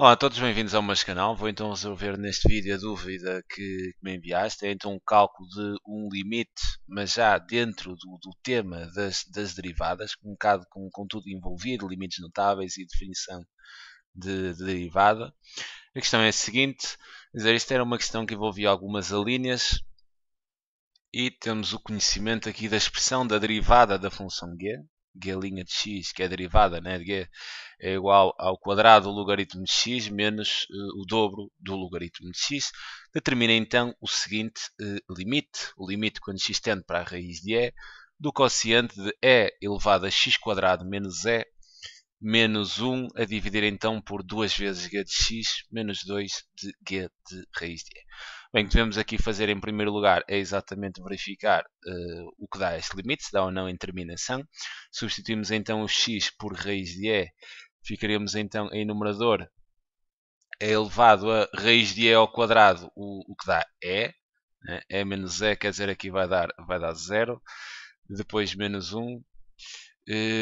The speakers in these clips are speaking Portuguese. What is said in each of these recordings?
Olá a todos, bem-vindos ao meu canal. Vou então resolver neste vídeo a dúvida que me enviaste. É então um cálculo de um limite, mas já dentro do tema das derivadas, um bocado com tudo envolvido, limites notáveis e definição de derivada. A questão é a seguinte, quer dizer, isto era uma questão que envolvia algumas alíneas e temos o conhecimento aqui da expressão da derivada da função g, g' de x, que é a derivada, né, de g, é igual ao quadrado do logaritmo de x menos o dobro do logaritmo de x. Determina então o seguinte limite, o limite quando x tende para a raiz de e, do quociente de e elevado a x quadrado menos e menos 1 a dividir então por 2 vezes g de x menos 2 de g de raiz de e. Bem, o que devemos aqui fazer em primeiro lugar é exatamente verificar o que dá este limite, se dá ou não em terminação. Substituímos então o x por raiz de e, ficaríamos então em numerador é elevado a raiz de e ao quadrado, o que dá e, né? E menos e quer dizer aqui vai dar 0, depois menos 1,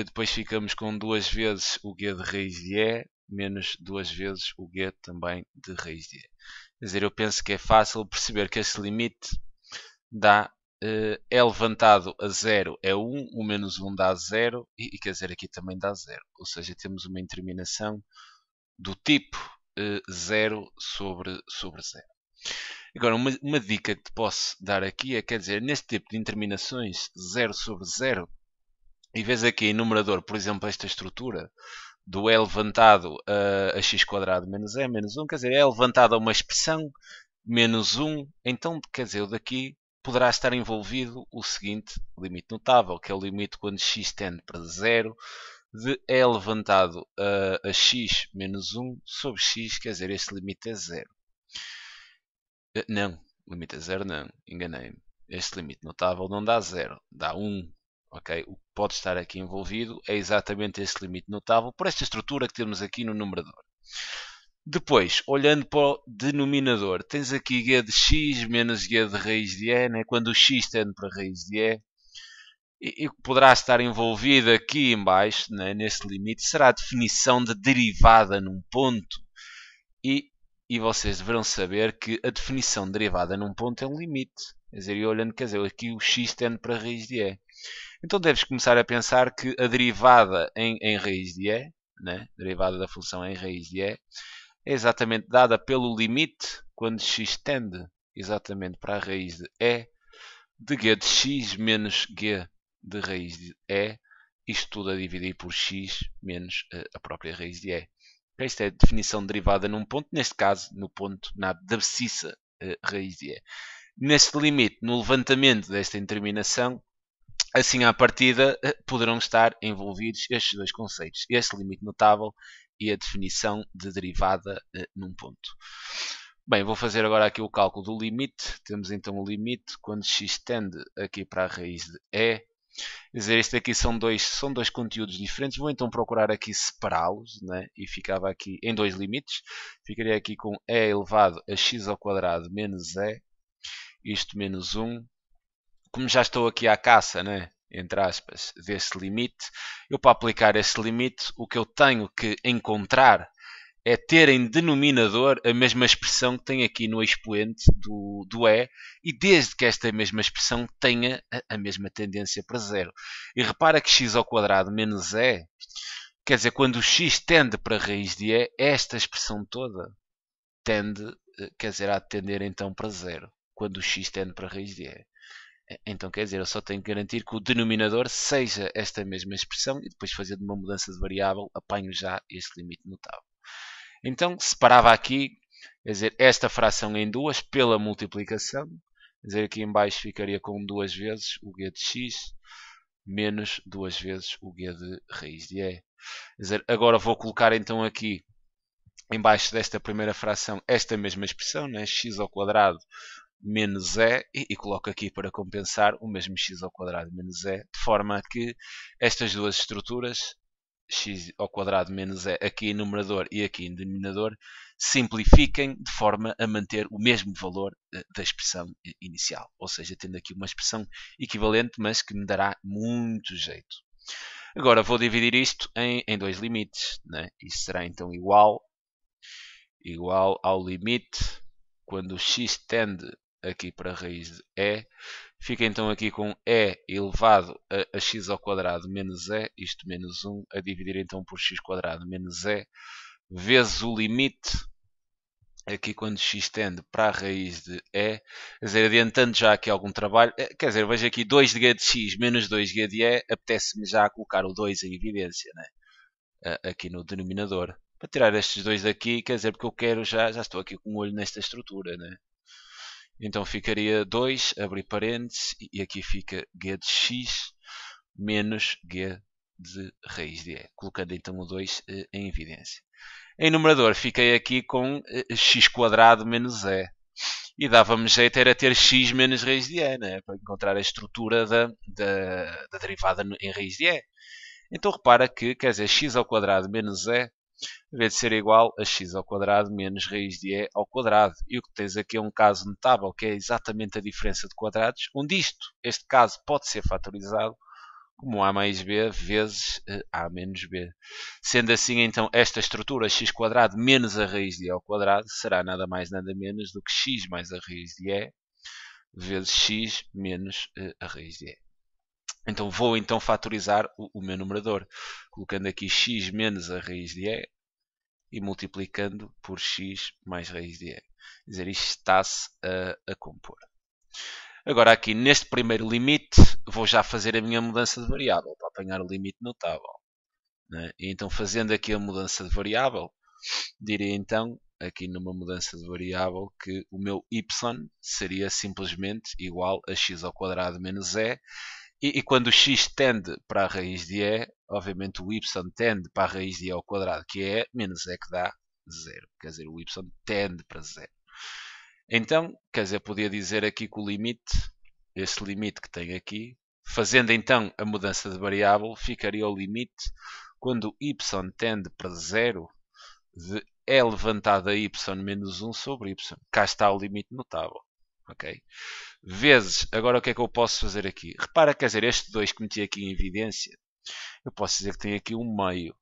depois ficamos com 2 vezes o g de raiz de e, menos 2 vezes o g também de raiz de e. Quer dizer, eu penso que é fácil perceber que este limite dá é levantado a 0 é 1, o menos 1 dá 0 e quer dizer aqui também dá 0. Ou seja, temos uma interminação do tipo 0 sobre 0. Agora, uma dica que te posso dar aqui é, quer dizer, neste tipo de interminações 0 sobre 0, e vês aqui em numerador, por exemplo, esta estrutura do e levantado a x quadrado menos e menos 1, quer dizer, é levantado a uma expressão menos 1, então, quer dizer, daqui poderá estar envolvido o seguinte limite notável, que é o limite quando x tende para 0, de e levantado a x menos 1 sobre x, quer dizer, este limite é 0. Não, limite é 0 não, enganei-me. Este limite notável não dá 0, dá 1. Okay? O que pode estar aqui envolvido é exatamente este limite notável por esta estrutura que temos aqui no numerador. Depois, olhando para o denominador, tens aqui g de x menos g de raiz de e, né? Quando o x tende para a raiz de e, e que poderá estar envolvido aqui em baixo, né, neste limite, será a definição de derivada num ponto. E, e vocês deverão saber que a definição de derivada num ponto é um limite. Quer dizer, e olhando, quer dizer, aqui o x tende para a raiz de e. Então deves começar a pensar que a derivada em raiz de e, né, derivada da função em raiz de e, é exatamente dada pelo limite quando x tende exatamente para a raiz de e de g de x menos g de raiz de e, isto tudo a dividir por x menos a própria raiz de e. Esta é a definição de derivada num ponto, neste caso no ponto na abscissa raiz de e. Neste limite, no levantamento desta interminação, assim à partida poderão estar envolvidos estes dois conceitos, este limite notável e a definição de derivada num ponto. Bem, vou fazer agora aqui o cálculo do limite. Temos então o limite quando x tende aqui para a raiz de e. Quer dizer, este aqui são dois conteúdos diferentes. Vou então procurar aqui separá-los, né? E ficava aqui em dois limites. Ficaria aqui com e elevado a x ao quadrado menos e, isto menos 1. Como já estou aqui à caça, né? Entre aspas, deste limite, eu para aplicar este limite, o que eu tenho que encontrar é ter em denominador a mesma expressão que tem aqui no expoente do e desde que esta mesma expressão tenha a mesma tendência para zero. E repara que x ao quadrado menos e, quer dizer, quando o x tende para a raiz de e, esta expressão toda tende, quer dizer, a tender então para zero, quando o x tende para a raiz de e. Então, quer dizer, eu só tenho que garantir que o denominador seja esta mesma expressão e depois fazendo uma mudança de variável, apanho já este limite notável. Então, separava aqui, quer dizer, esta fração em duas pela multiplicação. Quer dizer, aqui em baixo ficaria com 2 vezes o g de x menos 2 vezes o g de raiz de e. Quer dizer, agora vou colocar então aqui em baixo desta primeira fração esta mesma expressão, né? X ao quadrado menos e coloco aqui para compensar o mesmo x ao quadrado menos e, de forma que estas duas estruturas, x ao quadrado menos e aqui em numerador e aqui em denominador, simplifiquem de forma a manter o mesmo valor da expressão inicial. Ou seja, tendo aqui uma expressão equivalente, mas que me dará muito jeito. Agora vou dividir isto em dois limites. Né? Isto será então igual igual ao limite quando o x tende aqui para a raiz de e. Fica então aqui com e elevado a x ao quadrado menos e, isto menos 1, a dividir então por x quadrado menos e, vezes o limite aqui quando x tende para a raiz de e, quer dizer, adiantando já aqui algum trabalho, quer dizer, vejo aqui 2 de g de x menos 2 de g de e, apetece-me já colocar o 2 em evidência, né? Aqui no denominador. Para tirar estes dois daqui, quer dizer, porque eu quero já estou aqui com o olho nesta estrutura, né? Então ficaria 2, abrir parênteses, e aqui fica g de x menos g de raiz de e, colocando então o 2 em evidência. Em numerador fiquei aqui com x quadrado menos e. E dava-me jeito era ter x menos raiz de e, né? Para encontrar a estrutura da derivada em raiz de e. Então repara que, quer dizer, x ao quadrado menos e, em vez de ser igual a x ao quadrado menos raiz de e ao quadrado. E o que tens aqui é um caso notável, que é exatamente a diferença de quadrados, onde este caso pode ser fatorizado como a mais b vezes a menos b. Sendo assim, então, esta estrutura x quadrado menos a raiz de e ao quadrado será nada mais nada menos do que x mais a raiz de e vezes x menos a raiz de e. Então vou então fatorizar o meu numerador, colocando aqui x menos a raiz de e multiplicando por x mais raiz de e. Quer dizer, isto está-se a compor. Agora aqui neste primeiro limite vou já fazer a minha mudança de variável para apanhar o limite notável, né? E então fazendo aqui a mudança de variável, diria então aqui numa mudança de variável que o meu y seria simplesmente igual a x ao quadrado menos e quando o x tende para a raiz de e, obviamente o y tende para a raiz de e ao quadrado, que é menos e que dá 0. Quer dizer, o y tende para 0. Então, quer dizer, podia dizer aqui que o limite, este limite que tem aqui, fazendo então a mudança de variável, ficaria o limite quando y tende para 0 de e levantado a y menos 1 sobre y. Cá está o limite notável. Okay? Vezes, agora o que é que eu posso fazer aqui? Repara, quer dizer, este 2 que meti aqui em evidência, eu posso dizer que tem aqui um meio.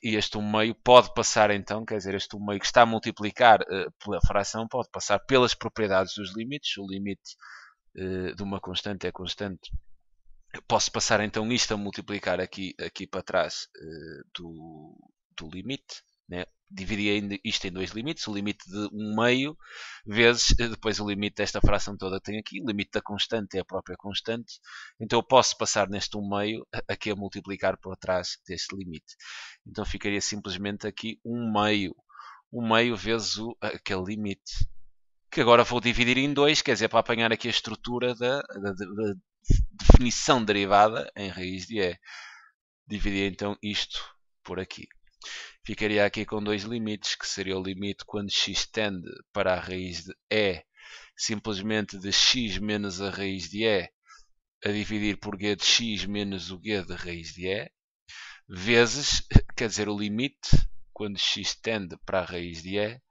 E este 1 meio pode passar então, quer dizer, este 1 meio que está a multiplicar pela fração pode passar pelas propriedades dos limites. O limite de uma constante é constante. Eu posso passar então isto a multiplicar aqui para trás do limite, né? Dividir isto em dois limites, o limite de 1 meio vezes depois o limite desta fração toda que tem aqui, o limite da constante é a própria constante, então eu posso passar neste 1 meio aqui a multiplicar por trás deste limite. Então ficaria simplesmente aqui 1 meio vezes aquele limite, que agora vou dividir em 2, quer dizer, para apanhar aqui a estrutura da definição derivada em raiz de e. Dividir então isto por aqui. Ficaria aqui com dois limites, que seria o limite quando x tende para a raiz de e, simplesmente de x menos a raiz de e, a dividir por g de x menos o g de raiz de e, vezes, quer dizer, o limite quando x tende para a raiz de e,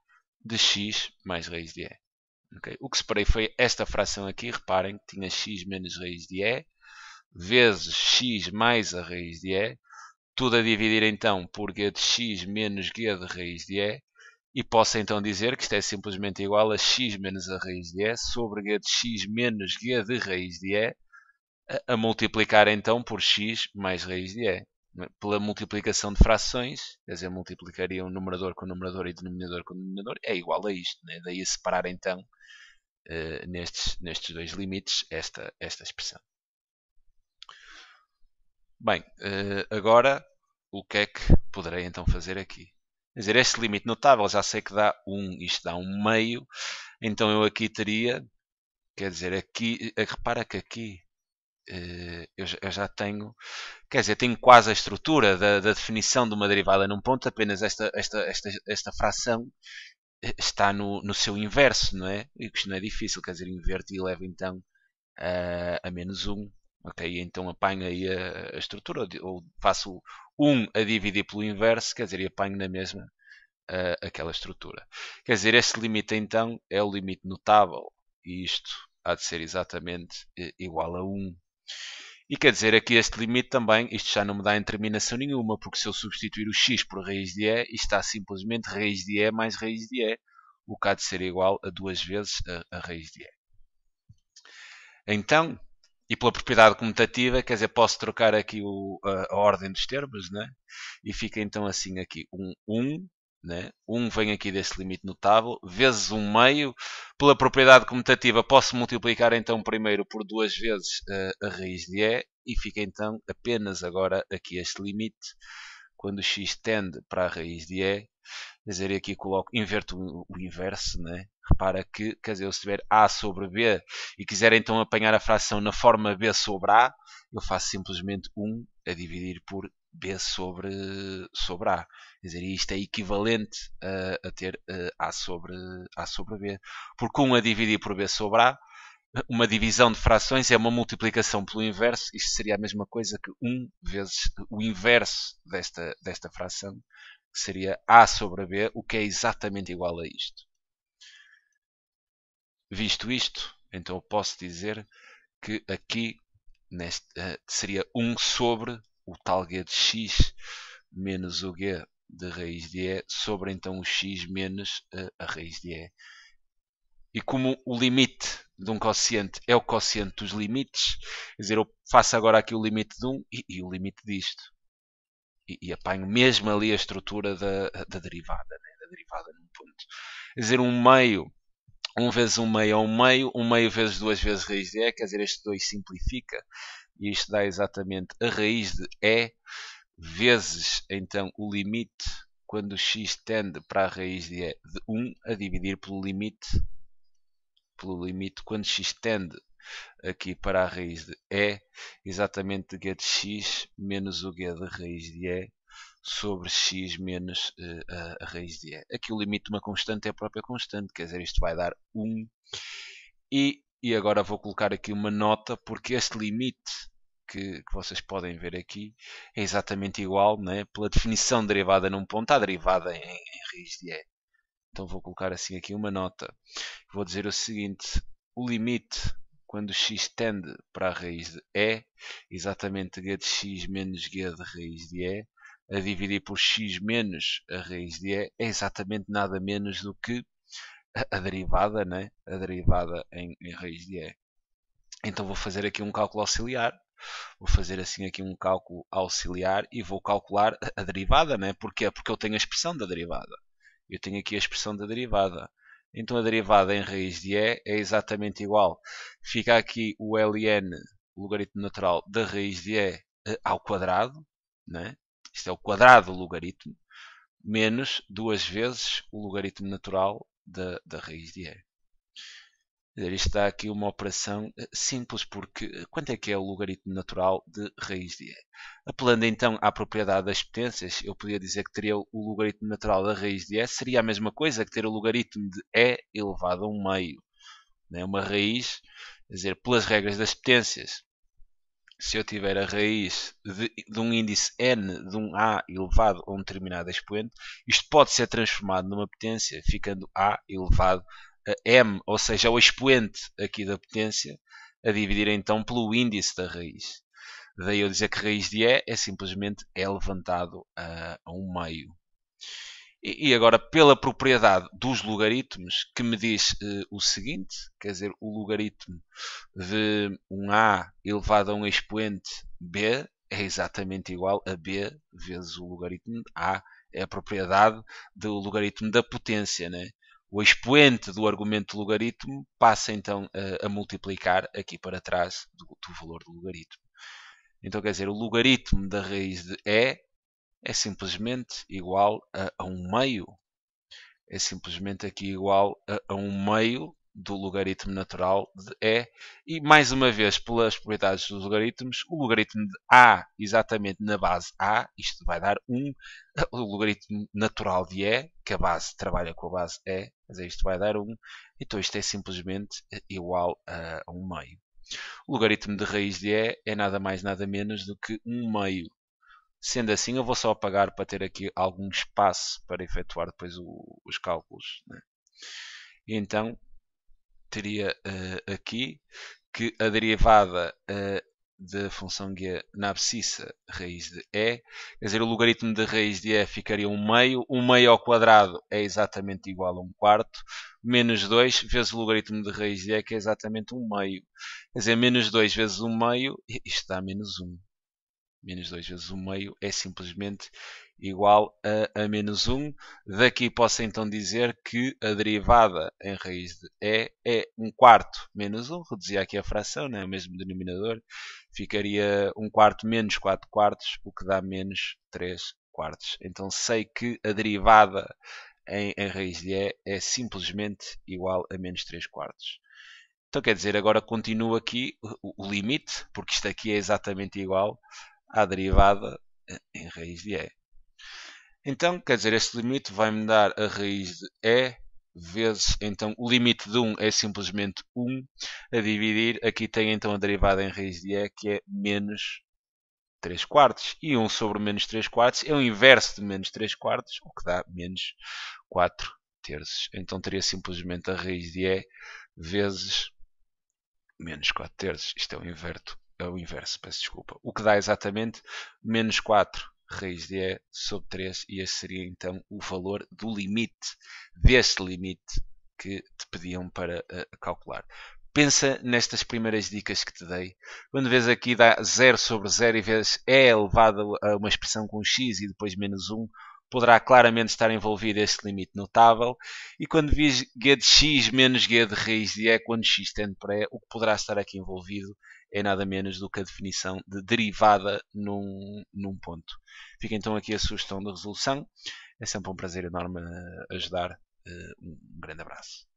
de x mais raiz de e. Okay? O que separei foi esta fração aqui, reparem que tinha x menos raiz de e, vezes x mais a raiz de e, tudo a dividir então por g de x menos g de raiz de e posso então dizer que isto é simplesmente igual a x menos a raiz de sobre g de x menos g de raiz de a multiplicar então por x mais raiz de pela multiplicação de frações, quer dizer, multiplicaria um numerador com numerador e denominador com denominador, é igual a isto, né? Daí a separar então nestes dois limites esta expressão. Bem, agora o que é que poderei então fazer aqui? Quer dizer, este limite notável já sei que dá 1, isto dá 1 meio, então eu aqui teria, quer dizer, aqui, repara que aqui eu já tenho, quer dizer, tenho quase a estrutura da definição de uma derivada num ponto, apenas esta fração está no seu inverso, não é? E isto não é difícil, quer dizer, inverto e levo então a menos 1. Ok, então apanho aí a estrutura, ou faço 1 a dividir pelo inverso, quer dizer, e apanho na mesma aquela estrutura. Quer dizer, este limite então é o limite notável, e isto há de ser exatamente igual a 1. E quer dizer, aqui este limite também, isto já não me dá determinação nenhuma, porque se eu substituir o x por raiz de e, isto está simplesmente raiz de e mais raiz de e, o que há de ser igual a duas vezes a raiz de e. Então, e pela propriedade comutativa, quer dizer, posso trocar aqui a ordem dos termos, né? E fica então assim aqui, 1, né? 1 vem aqui deste limite notável, vezes 1 meio. Pela propriedade comutativa, posso multiplicar então primeiro por duas vezes a raiz de e fica então apenas agora aqui este limite, quando x tende para a raiz de quer dizer, aqui coloco, inverto o inverso, né? Repara que, quer dizer, eu se tiver A sobre B e quiser então apanhar a fração na forma B sobre A, eu faço simplesmente 1 a dividir por B sobre A. Quer dizer, isto é equivalente a ter A sobre B. Porque 1 a dividir por B sobre A, uma divisão de frações é uma multiplicação pelo inverso. Isto seria a mesma coisa que 1 vezes o inverso desta fração, que seria A sobre B, o que é exatamente igual a isto. Visto isto, então eu posso dizer que aqui seria 1 sobre o tal g de x menos o g de raiz de e sobre então o x menos a raiz de e. E como o limite de um quociente é o quociente dos limites, quer dizer, eu faço agora aqui o limite de 1 e o limite disto. E apanho mesmo ali a estrutura da derivada, né? Da derivada num ponto. Quer dizer, 1 meio, 1 vezes 1 meio é 1 meio, 1 meio vezes 2 vezes raiz de e, quer dizer, este 2 simplifica, e isto dá exatamente a raiz de e vezes, então, o limite, quando o x tende para a raiz de e de 1, a dividir pelo limite quando x tende aqui para a raiz de e, exatamente g de x menos o g de raiz de e sobre x menos a raiz de e. Aqui o limite de uma constante é a própria constante, quer dizer, isto vai dar 1. E agora vou colocar aqui uma nota, porque este limite que vocês podem ver aqui é exatamente igual, né, pela definição de derivada num ponto à derivada em raiz de e. Então vou colocar assim aqui uma nota. Vou dizer o seguinte, o limite quando x tende para a raiz de e, exatamente g de x menos g de raiz de e, a dividir por x menos a raiz de e, é exatamente nada menos do que a derivada, né? A derivada em raiz de e. Então vou fazer aqui um cálculo auxiliar. Vou fazer assim aqui um cálculo auxiliar e vou calcular a derivada, né? Porquê? Porque eu tenho a expressão da derivada. Eu tenho aqui a expressão da derivada. Então a derivada em raiz de e é exatamente igual. Fica aqui o ln, o logaritmo natural da raiz de e ao quadrado, né? Isto é o quadrado do logaritmo, menos duas vezes o logaritmo natural da raiz de e. Isto dá aqui uma operação simples, porque quanto é que é o logaritmo natural de raiz de e? Apelando então à propriedade das potências, eu podia dizer que teria o logaritmo natural da raiz de e, seria a mesma coisa que ter o logaritmo de e elevado a 1 meio. Né? Uma raiz, quer dizer, pelas regras das potências, se eu tiver a raiz de um índice n de um a elevado a um determinado expoente, isto pode ser transformado numa potência, ficando a elevado a m, ou seja, o expoente aqui da potência, a dividir então pelo índice da raiz. Daí eu dizer que raiz de e é simplesmente e levantado a 1 meio. E agora, pela propriedade dos logaritmos, que me diz o seguinte, quer dizer, o logaritmo de um a elevado a um expoente b é exatamente igual a b vezes o logaritmo de a. É a propriedade do logaritmo da potência, né? O expoente do argumento do logaritmo passa então a multiplicar aqui para trás do valor do logaritmo. Então, quer dizer, o logaritmo da raiz de e é simplesmente igual a 1 meio. É simplesmente aqui igual a 1 meio do logaritmo natural de e. E, mais uma vez, pelas propriedades dos logaritmos, o logaritmo de a, exatamente na base a, isto vai dar 1. O logaritmo natural de e, que a base trabalha com a base e, mas isto vai dar 1. Então, isto é simplesmente igual a 1 meio. O logaritmo de raiz de e é nada mais nada menos do que 1 meio. Sendo assim, eu vou só apagar para ter aqui algum espaço para efetuar depois os cálculos. Né? E então, teria aqui que a derivada da função g na abscissa raiz de e, quer dizer, o logaritmo da raiz de e ficaria 1/2, 1/2 ao quadrado é exatamente igual a 1/4, menos 2 vezes o logaritmo de raiz de e, que é exatamente 1/2. Quer dizer, menos 2 vezes 1/2, isto dá menos 1. Menos 2 vezes 1/2 é simplesmente igual a menos 1. Daqui posso então dizer que a derivada em raiz de e é 1/4 menos 1. Reduzia aqui a fração, né? O mesmo denominador. Ficaria 1/4 menos 4/4, o que dá menos 3/4. Então sei que a derivada em raiz de e é simplesmente igual a menos 3/4. Então quer dizer, agora continua aqui o limite, porque isto aqui é exatamente igual à derivada em raiz de e. Então, quer dizer, este limite vai-me dar a raiz de e vezes, então, o limite de 1 é simplesmente 1, a dividir, aqui tem então a derivada em raiz de e, que é menos 3/4. E 1 sobre menos 3/4 é o inverso de menos 3/4, o que dá menos 4/3. Então teria simplesmente a raiz de e vezes menos 4/3. Isto é o inverso, peço desculpa. O que dá exatamente menos 4 raiz de e sobre 3, e esse seria então o valor do limite, deste limite que te pediam para calcular. Pensa nestas primeiras dicas que te dei. Quando vês aqui dá 0 sobre 0 e vês e elevado a uma expressão com x e depois menos 1, poderá claramente estar envolvido este limite notável. E quando vis g de x menos g de raiz de e, quando x tende para e, o que poderá estar aqui envolvido é nada menos do que a definição de derivada num ponto. Fica então aqui a sugestão de resolução. É sempre um prazer enorme ajudar. Um grande abraço.